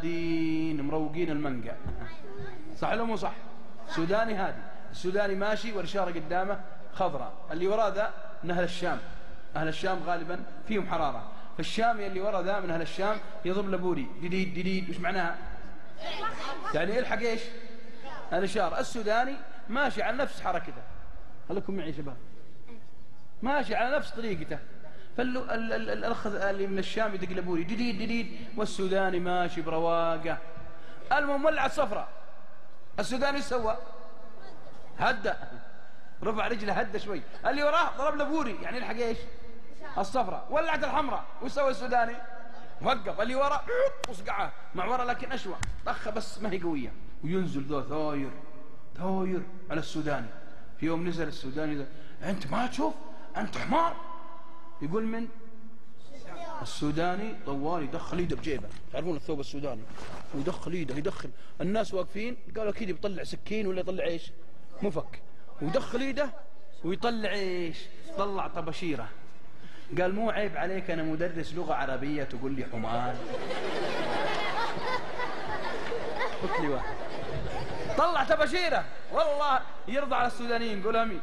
دين مروقين المنقى، صح ولا مو صح؟ سوداني هادي، السوداني ماشي والإشارة قدامه خضراء، اللي وراه ذا من أهل الشام، أهل الشام غالبا فيهم حرارة، فالشامي اللي وراه ذا من أهل الشام يضرب لبوري جديد جديد. وش معناها؟ يعني يلحق إيش؟ الإشارة. السوداني ماشي على نفس حركته، خليكم معي شباب، ماشي على نفس طريقته، فالأخ اللي من الشام يدق لبوري جديد جديد، والسوداني ماشي برواقه. المهم ولعت صفرة، السوداني ايش سوى؟ هدى، رفع رجله هدى شوي، اللي وراه ضرب لبوري يعني يلحق ايش؟ الصفرة. ولعت الحمراء، وش سوى السوداني؟ وقف، اللي وراه وصقعه معوره لكن اشوى، طخه بس ما هي قويه، وينزل ذو ثاير ثاير على السوداني. في يوم نزل السوداني، انت ما تشوف؟ انت حمار. يقول من؟ السوداني طوال يدخل يده بجيبه، تعرفون الثوب السوداني، ويدخل يده يدخل، الناس واقفين قالوا اكيد بيطلع سكين ولا يطلع ايش؟ مفك، ويدخل يده ويطلع ايش؟ طلع طباشيره. قال مو عيب عليك انا مدرس لغه عربيه تقول لي حمار؟ قلت لي واحد طلع طباشيره، والله يرضى على السودانيين قول امين،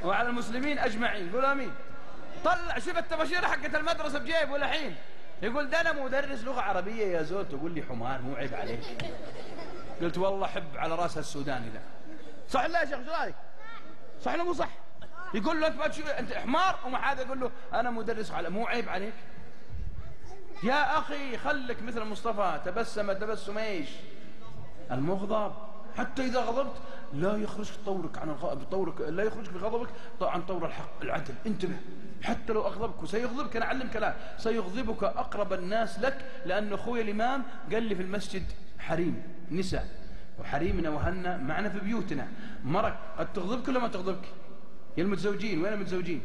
وعلى المسلمين اجمعين قول امين. طلع شوف التباشيره حقت المدرسه بجيب ولا حين، يقول ده انا مدرس لغه عربيه يا زول تقول لي حمار؟ مو عيب عليك؟ قلت والله حب على راس السوداني ذا. صح لا يا شيخ؟ ايش رايك؟ صح ولا مو صح؟ يقول له انت ما تشوف انت حمار، وما حد يقول له انا مدرس مو عيب عليك؟ يا اخي خلك مثل مصطفى، تبسم تبسم ايش؟ المغضب. حتى اذا غضبت لا يخرجك طورك عن طورك، لا يخرجك بغضبك عن طور الحق العدل. انتبه، حتى لو اغضبك وسيغضبك، انا اعلمك لا، سيغضبك اقرب الناس لك، لان اخوي الامام قال لي في المسجد حريم نساء، وحريمنا وهنا معنا في بيوتنا، مرك قد تغضبك ولا ما تغضبك؟ يا المتزوجين وين المتزوجين؟